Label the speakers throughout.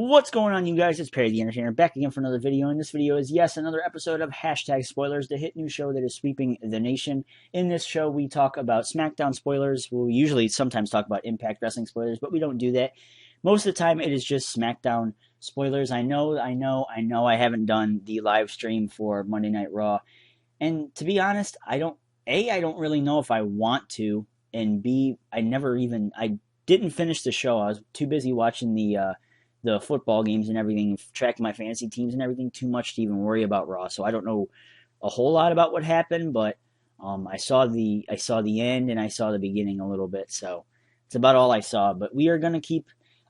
Speaker 1: What's going on, you guys? It's Perry the Entertainer back again for another video. And this video is, yes, another episode of Hashtag Spoilers, the hit new show that is sweeping the nation. In this show, we talk about SmackDown spoilers. We'll usually sometimes talk about Impact Wrestling spoilers, but we don't do that. Most of the time, it is just SmackDown spoilers. I know I haven't done the live stream for Monday Night Raw. And to be honest, I don't really know if I want to, and B, I didn't finish the show. I was too busy watching the football games and everything, tracking my fantasy teams and everything, too much to even worry about Raw. So I don't know a whole lot about what happened, but I saw the end and I saw the beginning a little bit. So it's about all I saw. But we are gonna keep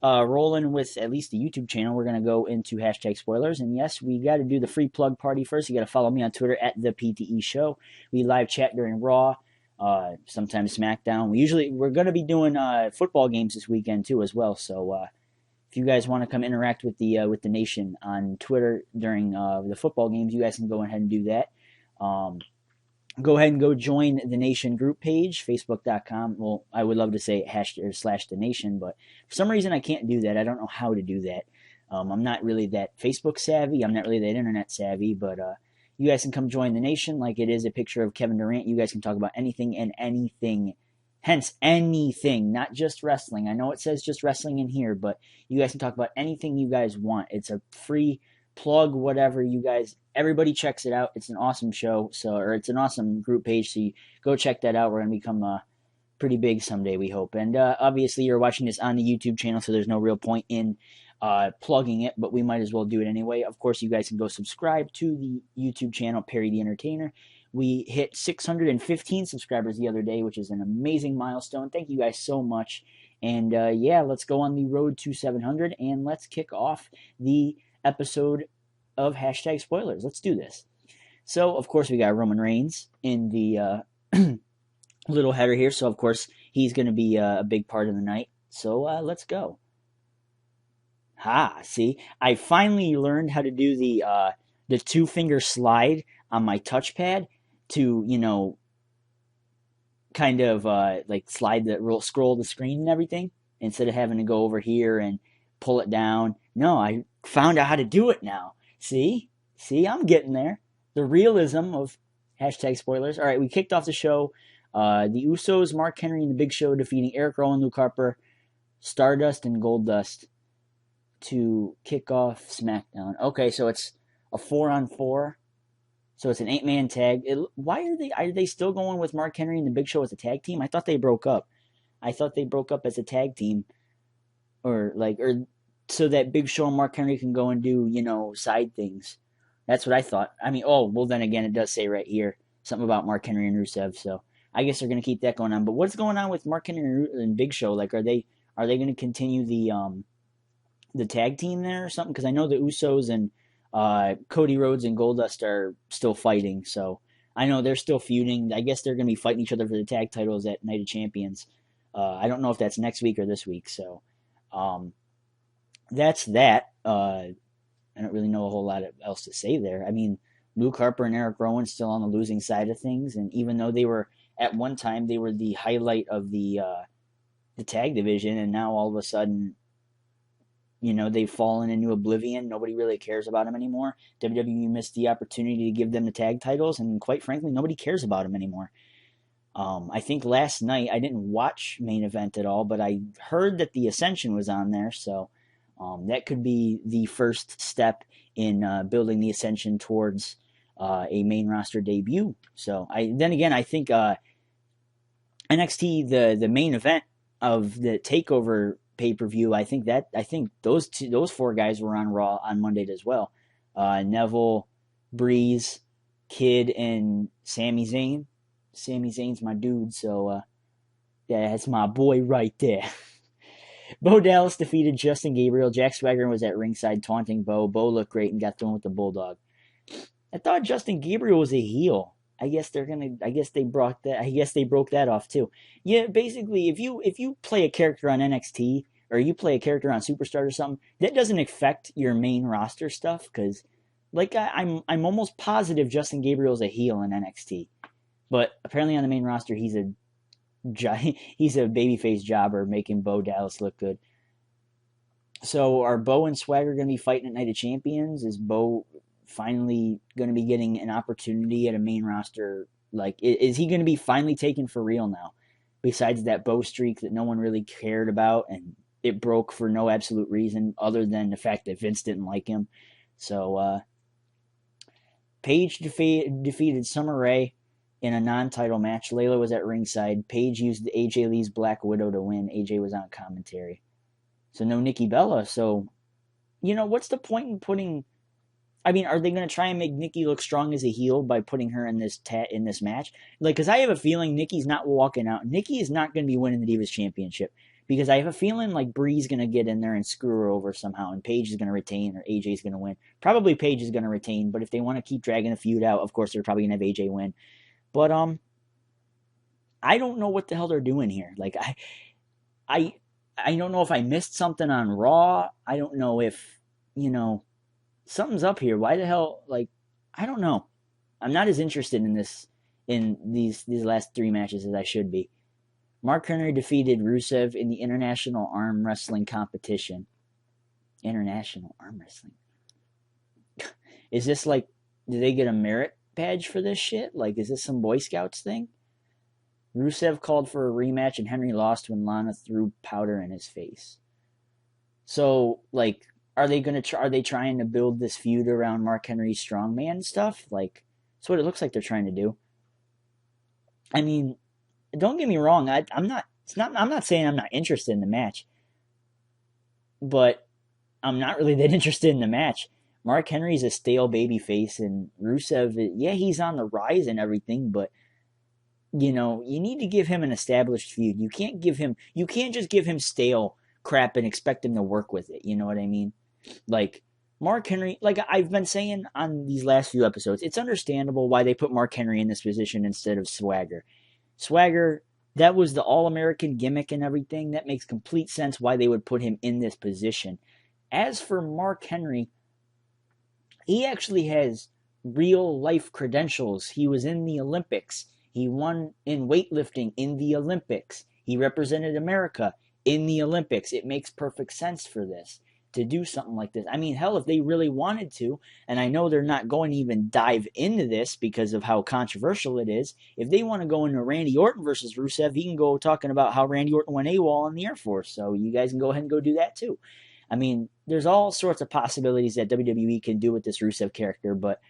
Speaker 1: rolling with at least the YouTube channel. We're gonna go into hashtag spoilers, and yes, we got to do the free plug party first. You got to follow me on Twitter at the PTE Show. We live chat during Raw. Sometimes SmackDown. We're gonna be doing football games this weekend too as well. So if you guys want to come interact with the nation on Twitter during the football games, you guys can go ahead and do that. Go ahead and go join the nation group page, facebook.com. Well, I would love to say #the nation, but for some reason I can't do that. I don't know how to do that. I'm not really that Facebook savvy. I'm not really that internet savvy, but you guys can come join the nation. Like, it is a picture of Kevin Durant. You guys can talk about anything and anything. Hence, anything, not just wrestling. I know it says just wrestling in here, but you guys can talk about anything you guys want. It's a free plug, whatever you guys. Everybody checks it out. It's an awesome show, or it's an awesome group page. So you go check that out. We're gonna become pretty big someday, we hope. And obviously, you're watching this on the YouTube channel, so there's no real point in plugging it, but we might as well do it anyway. Of course, you guys can go subscribe to the YouTube channel, Perry the Entertainer. We hit 615 subscribers the other day, which is an amazing milestone. Thank you guys so much. And yeah, let's go on the road to 700, and let's kick off the episode of hashtag spoilers. Let's do this. So, of course, we got Roman Reigns in the little header here. So, of course, he's going to be a big part of the night. So, let's go. See, I finally learned how to do the two-finger slide on my touchpad to, kind of like slide scroll the screen and everything, instead of having to go over here and pull it down. No, I found out how to do it now. See, I'm getting there. The realism of hashtag spoilers. All right, we kicked off the show. The Usos, Mark Henry, and the Big Show defeating Eric Rowan, Luke Harper, Stardust, and Goldust to kick off SmackDown. Okay, so it's a 4-on-4. So it's an 8-man tag. Why are they still going with Mark Henry and the Big Show as a tag team? I thought they broke up. I thought they broke up as a tag team, or so that Big Show and Mark Henry can go and do side things. That's what I thought. I mean, well, then again, it does say right here something about Mark Henry and Rusev. So I guess they're gonna keep that going on. But what's going on with Mark Henry and Big Show? Like, are they gonna continue the tag team there or something? Because I know the Usos and Cody Rhodes and Goldust are still fighting, so I know they're still feuding. I guess they're going to be fighting each other for the tag titles at Night of Champions. I don't know if that's next week or this week, so that's that. I don't really know a whole lot else to say there. I mean, Luke Harper and Eric Rowan still on the losing side of things, and even though they were at one time they were the highlight of the tag division, and now all of a sudden, they've fallen into oblivion. Nobody really cares about them anymore. WWE missed the opportunity to give them the tag titles, and quite frankly, nobody cares about them anymore. I think last night, I didn't watch Main Event at all, but I heard that the Ascension was on there, so that could be the first step in building the Ascension towards a main roster debut. So I think NXT, the main event of the TakeOver pay-per-view, I think those four guys were on Raw on Monday as well. Neville, Breeze, Kid, and Sami Zayn. Sami Zayn's my dude, so that's my boy right there. Bo Dallas defeated Justin Gabriel. Jack Swagger was at ringside taunting Bo. Bo looked great and got thrown with the Bulldog. I thought Justin Gabriel was a heel. I guess they broke that off too. Yeah, basically, if you play a character on NXT or you play a character on Superstar or something, that doesn't affect your main roster stuff. Because, I'm almost positive Justin Gabriel's a heel in NXT, but apparently on the main roster he's a babyface jobber making Bo Dallas look good. So are Bo and Swagger going to be fighting at Night of Champions? Is Bo finally going to be getting an opportunity at a main roster? Like, is he going to be finally taken for real now? Besides that Bo streak that no one really cared about, and it broke for no absolute reason other than the fact that Vince didn't like him. So Paige defeated Summer Rae in a non-title match. Layla was at ringside. Paige used AJ Lee's Black Widow to win. AJ was on commentary. So no Nikki Bella. So, what's the point in putting... I mean, are they going to try and make Nikki look strong as a heel by putting her in this match? Like, because I have a feeling Nikki's not walking out. Nikki is not going to be winning the Divas Championship. Because I have a feeling like Brie's going to get in there and screw her over somehow, and Paige is going to retain, or AJ's going to win. Probably Paige is going to retain, but if they want to keep dragging the feud out, of course they're probably going to have AJ win. But I don't know what the hell they're doing here. Like, I don't know if I missed something on Raw. I don't know if, something's up here. Why the hell, like, I don't know. I'm not as interested in these last 3 matches as I should be. Mark Henry defeated Rusev in the International Arm Wrestling competition. International Arm Wrestling. Is this like, do they get a merit badge for this shit? Like, is this some Boy Scouts thing? Rusev called for a rematch and Henry lost when Lana threw powder in his face. So, like, are they trying to build this feud around Mark Henry's strongman stuff? Like, that's what it looks like they're trying to do. I mean, don't get me wrong. I'm not saying I'm not interested in the match, but I'm not really that interested in the match. Mark Henry's a stale babyface, and Rusev, yeah, he's on the rise and everything, but you need to give him an established feud. You can't just give him stale crap and expect him to work with it. You know what I mean? Like, Mark Henry, like I've been saying on these last few episodes, it's understandable why they put Mark Henry in this position instead of Swagger. Swagger, that was the All-American gimmick and everything. That makes complete sense why they would put him in this position. As for Mark Henry, he actually has real-life credentials. He was in the Olympics. He won in weightlifting in the Olympics. He represented America in the Olympics. It makes perfect sense for this, to do something like this. I mean, hell, if they really wanted to, and I know they're not going to even dive into this because of how controversial it is, if they want to go into Randy Orton versus Rusev, he can go talking about how Randy Orton went AWOL in the Air Force, so you guys can go ahead and go do that too. I mean, there's all sorts of possibilities that WWE can do with this Rusev character, but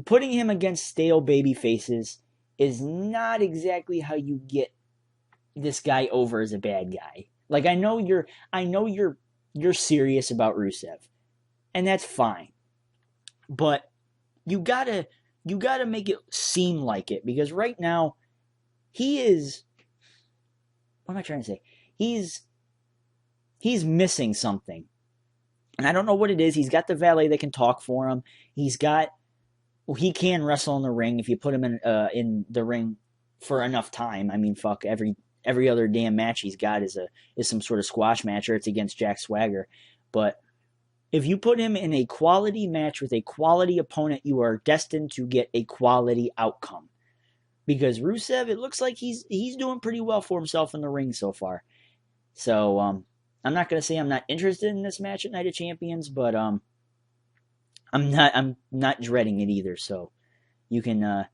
Speaker 1: putting him against stale baby faces is not exactly how you get this guy over as a bad guy. Like, I know you're serious about Rusev, and that's fine, but you gotta make it seem like it, because right now he is, what am I trying to say? He's missing something, and I don't know what it is. He's got the valet that can talk for him. He can wrestle in the ring if you put him in the ring for enough time. I mean, fuck, every other damn match he's got is some sort of squash match, or it's against Jack Swagger. But if you put him in a quality match with a quality opponent, you are destined to get a quality outcome. Because Rusev, it looks like he's doing pretty well for himself in the ring so far. So I'm not gonna say I'm not interested in this match at Night of Champions, but I'm not dreading it either. So you can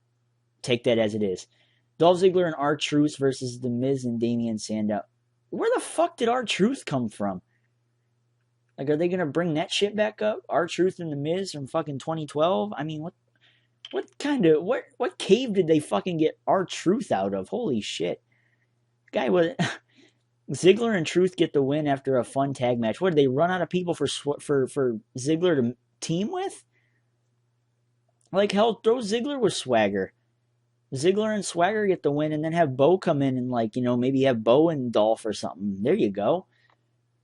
Speaker 1: take that as it is. Dolph Ziggler and R-Truth versus The Miz and Damian Sandow. Where the fuck did R-Truth come from? Like, are they going to bring that shit back up? R-Truth and The Miz from fucking 2012? I mean, what cave did they fucking get R-Truth out of? Holy shit. Guy was... Ziggler and Truth get the win after a fun tag match. What, did they run out of people for Ziggler to team with? Like, hell, throw Ziggler with Swagger. Ziggler and Swagger get the win, and then have Bo come in and, like, maybe have Bo and Dolph or something. There you go.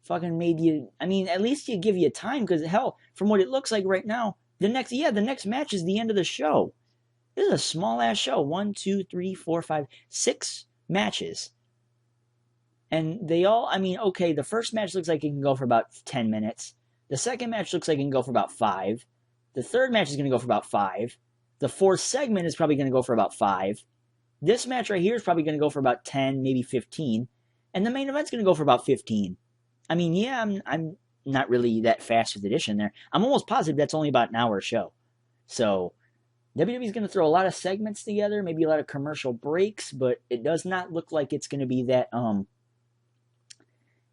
Speaker 1: Fucking made you... I mean, at least you give you time, because, hell, from what it looks like right now, the next match is the end of the show. This is a small-ass show. 1, 2, 3, 4, 5, 6 matches. And they all... I mean, okay, the first match looks like it can go for about 10 minutes. The second match looks like it can go for about 5. The third match is going to go for about 5. The fourth segment is probably going to go for about 5. This match right here is probably going to go for about 10, maybe 15. And the main event's going to go for about 15. I mean, yeah, not really that fast with addition there. I'm almost positive that's only about an hour show. So WWE's going to throw a lot of segments together, maybe a lot of commercial breaks, but it does not look like it's going to be that,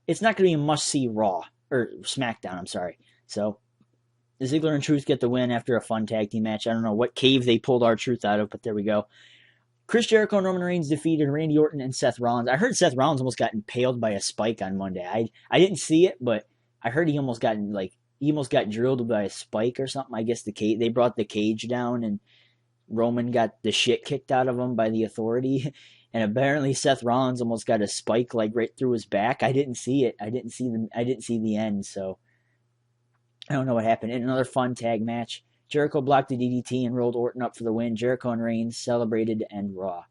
Speaker 1: it's not going to be a must-see Raw, or SmackDown, I'm sorry. So, Ziggler and Truth get the win after a fun tag team match. I don't know what cave they pulled R-Truth out of, but there we go. Chris Jericho and Roman Reigns defeated Randy Orton and Seth Rollins. I heard Seth Rollins almost got impaled by a spike on Monday. I didn't see it, but I heard he almost got drilled by a spike or something. I guess they brought the cage down and Roman got the shit kicked out of him by the Authority. And apparently Seth Rollins almost got a spike like right through his back. I didn't see it. I didn't see the end, so I don't know what happened. In another fun tag match, Jericho blocked the DDT and rolled Orton up for the win. Jericho and Reigns celebrated and Raw.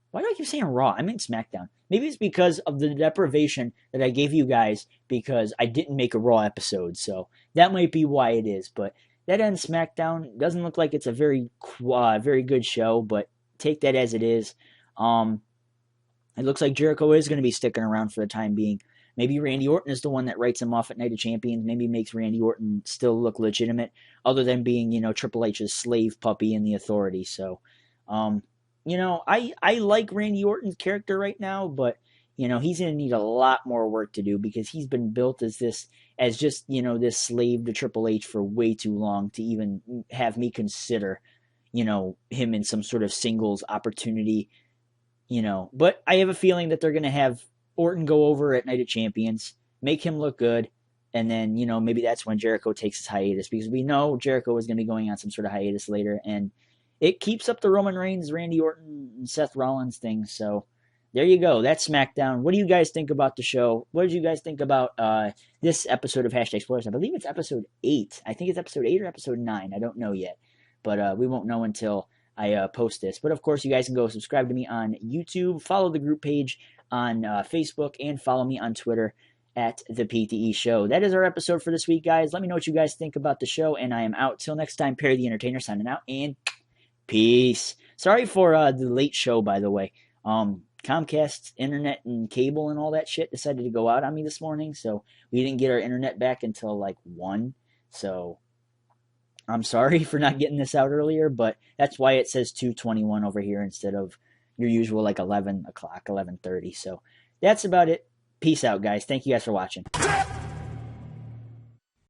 Speaker 1: Why do I keep saying Raw? I mean SmackDown. Maybe it's because of the deprivation that I gave you guys because I didn't make a Raw episode. So that might be why it is. But that ends SmackDown. Doesn't look like it's a very good show, but take that as it is. It looks like Jericho is going to be sticking around for the time being. Maybe Randy Orton is the one that writes him off at Night of Champions. Maybe makes Randy Orton still look legitimate, other than being, Triple H's slave puppy in the Authority. So, I like Randy Orton's character right now, but, he's going to need a lot more work to do because he's been built as this slave to Triple H for way too long to even have me consider, him in some sort of singles opportunity, But I have a feeling that they're going to have Orton go over at Night of Champions, make him look good, and then, maybe that's when Jericho takes his hiatus, because we know Jericho is going to be going on some sort of hiatus later, and it keeps up the Roman Reigns, Randy Orton, and Seth Rollins thing, so there you go. That's SmackDown. What do you guys think about the show? What did you guys think about this episode of #Spoilers? I believe it's episode 8. I think it's episode 8 or episode 9. I don't know yet, but we won't know until I post this. But of course, you guys can go subscribe to me on YouTube, follow the group page on Facebook, and follow me on Twitter at the PTE Show. That is our episode for this week, guys. Let me know what you guys think about the show, and I am out. Till next time, Perry the Entertainer signing out, and peace. Sorry for the late show, by the way. Comcast's internet and cable and all that shit decided to go out on me this morning, so we didn't get our internet back until like 1. So I'm sorry for not getting this out earlier, but that's why it says 2:21 over here instead of your usual like 11 o'clock, 11:30. So that's about it. Peace out, guys. Thank you guys for watching.